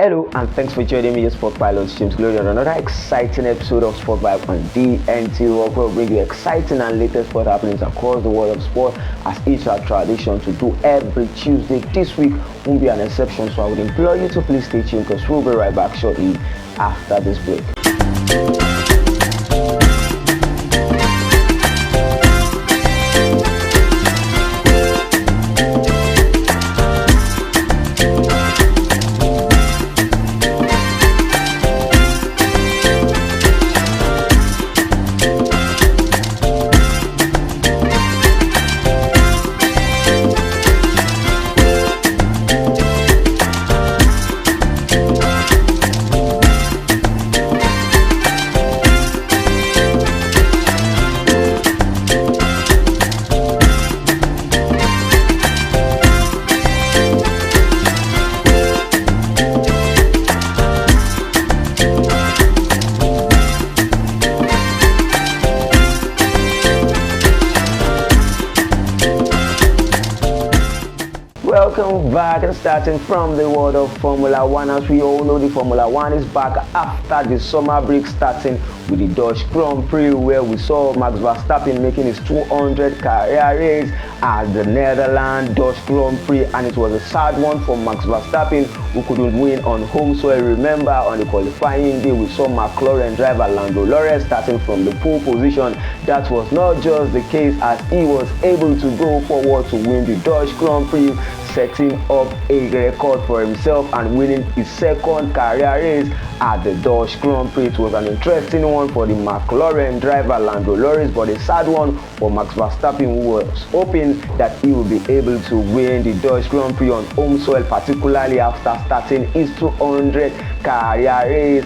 Hello and thanks for joining me, Sport Pilot James Glory, on another exciting episode of Sport Vibe on DNT Rock. We'll bring you exciting and latest sport happenings across the world of sport, as it's our tradition to do every Tuesday. This week won't be an exception, so I would implore you to please stay tuned because we'll be right back shortly after this break. Welcome back, and starting from the world of Formula One. As we all know, the Formula One is back after the summer break, starting with the Dutch Grand Prix, where we saw Max Verstappen making his 200 career race at the Netherlands Dutch Grand Prix, and it was a sad one for Max Verstappen, who couldn't win on home soil. Remember, on the qualifying day, we saw McLaren driver Lando Norris starting from the pole position. That was not just the case, as he was able to go forward to win the Dutch Grand Prix, setting up a record for himself and winning his second career race at the Dutch Grand Prix. It was an interesting one for the McLaren driver Lando Norris, but a sad one for Max Verstappen, who was hoping that he would be able to win the Dutch Grand Prix on home soil, particularly after starting his 200 career race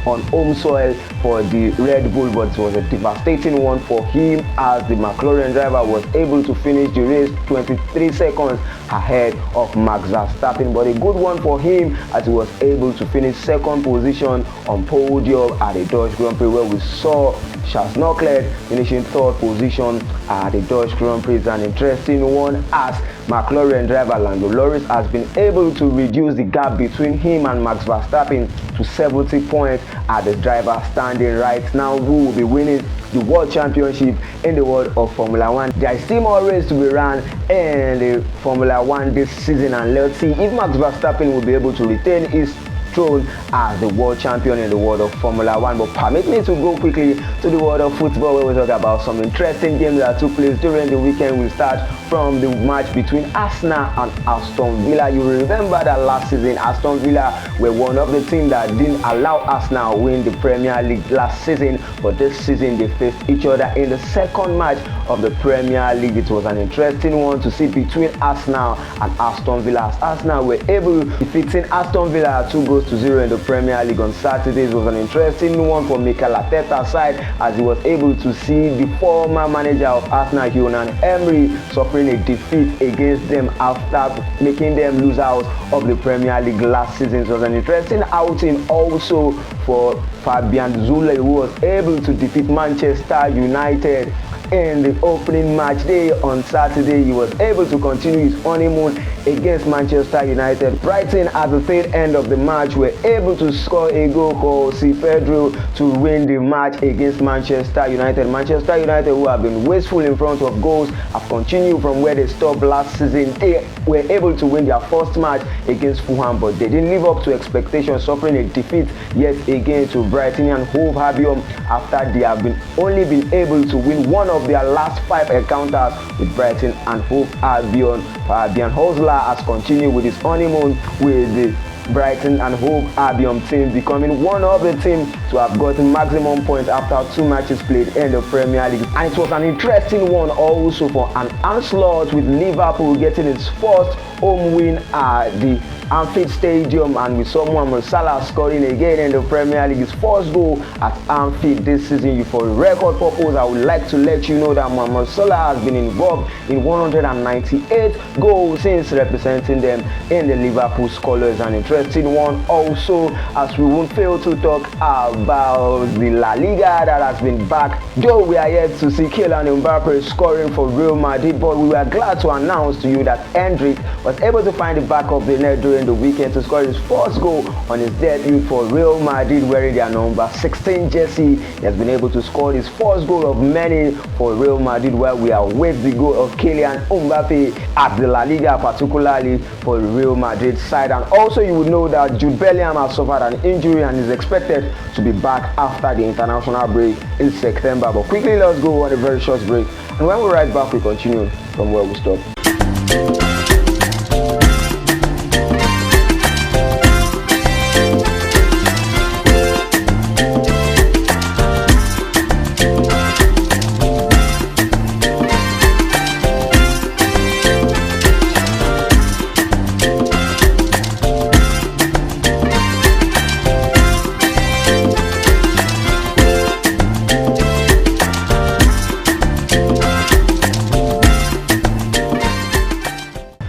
on home soil for the Red Bull. But it was a devastating one for him, as the McLaren driver was able to finish the race 23 seconds ahead of Max Verstappen. But a good one for him, as he was able to finish second position on podium at the Dutch Grand Prix, where we saw Charles Leclerc finishing third position at the Dutch Grand Prix. It's an interesting one, as McLaren driver Lando Norris has been able to reduce the gap between him and Max Verstappen to 70 points at the driver standing right now, who will be winning the World Championship in the world of Formula One. There is still more race to be run in the Formula One this season, and let's see if Max Verstappen will be able to retain his throne as the world champion in the world of Formula One. But permit me to go quickly to the world of football, where we talk about some interesting games that took place during the weekend. We'll start from the match between Arsenal and Aston Villa. You remember that last season Aston Villa were one of the teams that didn't allow Arsenal win the Premier League last season, but this season they faced each other in the second match of the Premier League. It was an interesting one to see between Arsenal and Aston Villa, as Arsenal were able to defeat Aston Villa 2-0 in the Premier League on Saturday. It was an interesting one for Mikel Arteta's side, as he was able to see the former manager of Arsenal, Unai Emery, suffering a defeat against them after making them lose out of the Premier League last season. It was an interesting outing also for Fabian Zule, who was able to defeat Manchester United in the opening match day on Saturday. He was able to continue his honeymoon against Manchester United. Brighton, at the third end of the match, were able to score a goal for Pedro to win the match against Manchester United. Manchester United, who have been wasteful in front of goals, have continued from where they stopped last season. They were able to win their first match against Fulham, but they didn't live up to expectations, suffering a defeat yet again to Brighton and Hove Albion, after they have only been able to win one of their last 5 encounters with Brighton and Hove Albion. Fabian Hosler has continued with his honeymoon with the Brighton and Hove Albion team, becoming one of the teams to have gotten maximum points after 2 matches played in the Premier League. And it was an interesting one also for an onslaught, with Liverpool getting its first home win at the Anfield Stadium, and we saw Mohamed Salah scoring again in the Premier League, his first goal at Anfield this season. For record purpose, I would like to let you know that Mohamed Salah has been involved in 198 goals since representing them in the Liverpool colours. And interesting one also, as we won't fail to talk about the La Liga that has been back. Though we are yet to see Kylian Mbappe scoring for Real Madrid, but we were glad to announce to you that Hendrik was able to find the back of the net during the weekend to score his first goal on his debut for Real Madrid wearing their number 16 jersey. He has been able to score his first goal of many for Real Madrid, while we await the goal of Kylian Mbappe at the La Liga, particularly for the Real Madrid side. And also you would know that Jude Bellingham has suffered an injury and is expected to be back after the international break in September. But quickly, let's go on a very short break, and when we're right back, we continue from where we stopped.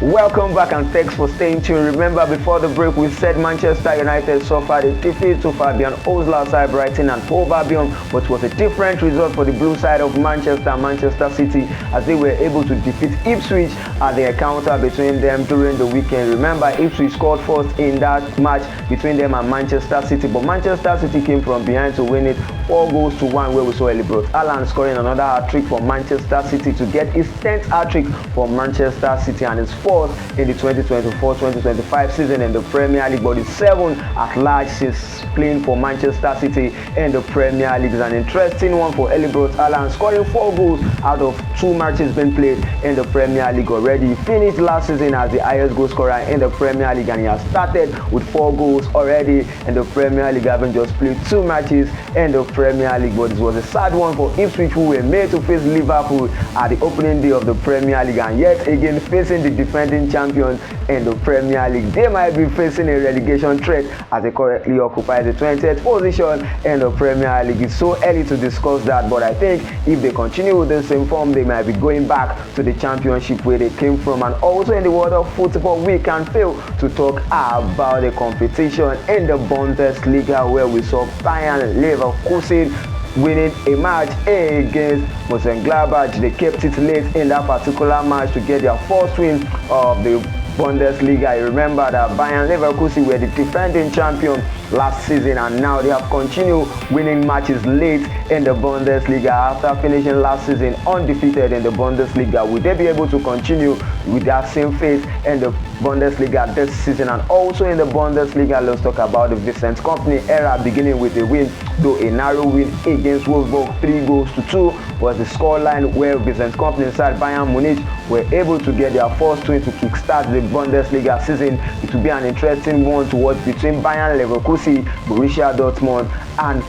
Welcome back and thanks for staying tuned. Remember, before the break we said Manchester United suffered a defeat to Fabian Ozla side Brighton and Hove Albion, but it was a different result for the blue side of Manchester City, as they were able to defeat Ipswich at the encounter between them during the weekend. Remember, Ipswich scored first in that match between them and Manchester City, but Manchester City came from behind to win it 4-1, where we saw Erling Haaland scoring another hat-trick for Manchester City to get his 10th hat-trick for Manchester City and his 4th in the 2024-2025 season in the Premier League, but it's 7 at large since playing for Manchester City in the Premier League. It's an interesting one for Erling Haaland, scoring 4 goals out of 2 matches being played in the Premier League already. He finished last season as the highest goal scorer in the Premier League, and he has started with 4 goals already in the Premier League, having just played 2 matches in the Premier League. But it was a sad one for Ipswich, who were made to face Liverpool at the opening day of the Premier League, and yet again facing the defending champions in the Premier League. They might be facing a relegation threat as they currently occupy the 20th position in the Premier League. It's so early to discuss that, but I think if they continue with the same form, they might be going back to the championship where they came from. And also in the world of football, we can't fail to talk about the competition in the Bundesliga, where we saw Bayern Leverkusen winning a match against Mönchengladbach. They kept it late in that particular match to get their first win of the Bundesliga. You remember that Bayern Leverkusen were the defending champion last season, and now they have continued winning matches late in the Bundesliga after finishing last season undefeated in the Bundesliga. Will they be able to continue with that same faith in the Bundesliga this season? And also in the Bundesliga, let's talk about the Vincent Kompany era, beginning with a win, though a narrow win against Wolfsburg. 3-2 was the scoreline, where Vincent Kompany side Bayern Munich were able to get their first win to kickstart the Bundesliga season. It will be an interesting one to watch between Bayern Leverkusen, Borussia Dortmund and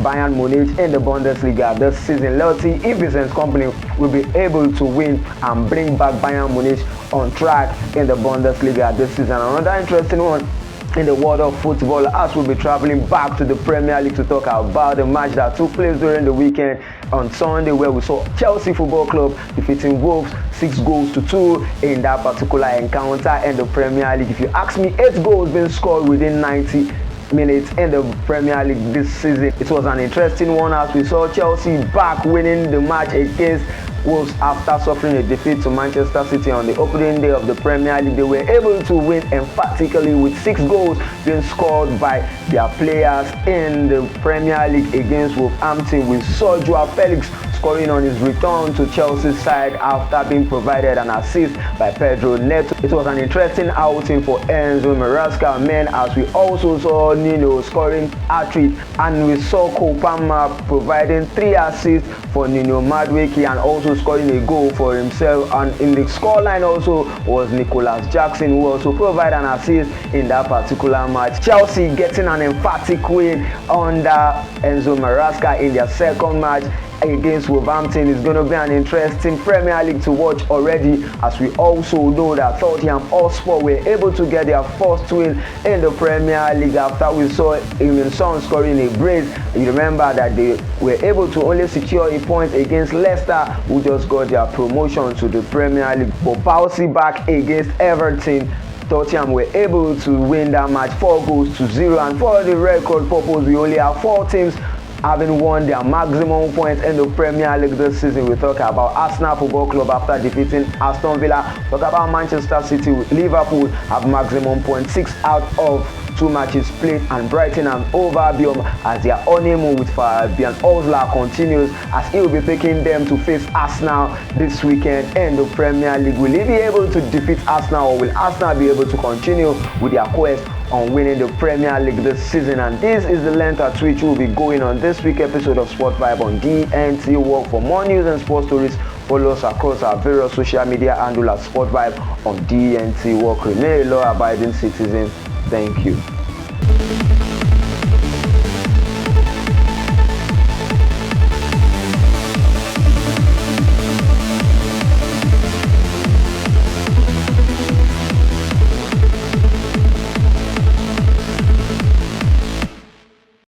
Bayern Munich in the Bundesliga this season. Let's see if Vincent Kompany will be able to win and bring back Bayern Munich on track in the Bundesliga this season. Another interesting one in the world of football, as we'll be traveling back to the Premier League to talk about the match that took place during the weekend on Sunday, where we saw Chelsea Football Club defeating Wolves 6-2 in that particular encounter in the Premier League. If you ask me, 8 goals being scored within 90 minutes in the Premier League this season. It was an interesting one, as we saw Chelsea back winning the match against Wolves after suffering a defeat to Manchester City on the opening day of the Premier League. They were able to win emphatically with 6 goals being scored by their players in the Premier League against Wolverhampton, with Joao Felix scoring on his return to Chelsea's side after being provided an assist by Pedro Neto. It was an interesting outing for Enzo Maresca men, as we also saw Nino scoring hat-trick, and we saw Kopama providing 3 assists for Nino Madueke and also scoring a goal for himself. And in the scoreline also was Nicholas Jackson, who also provided an assist in that particular match. Chelsea getting an emphatic win under Enzo Maresca in their second match against Wolverhampton. Is going to be an interesting Premier League to watch already, as we also know that Tottenham Hotspur were able to get their first win in the Premier League after we saw Heung-min Son scoring a brace. You remember that they were able to only secure a point against Leicester, who just got their promotion to the Premier League. But bouncing back against Everton Tottenham were able to win that match 4-0, and for the record purpose, we only have 4 teams having won their maximum points in the Premier League this season. We talk about Arsenal Football Club after defeating Aston Villa. Talk about Manchester City with Liverpool have maximum points 6 out of 2 matches played, and Brighton and Hove Albion as their honeymoon with Fabian Osler continues, as he will be taking them to face Arsenal this weekend in the Premier League. Will he be able to defeat Arsenal, or will Arsenal be able to continue with their quest on winning the Premier League this season? And this is the length at which we'll be going on this week's episode of Sport Vibe on DNT Work. For more news and sports stories, follow us across our various social media handles at Sport Vibe on DNT Work. Remain a law-abiding citizen. Thank you.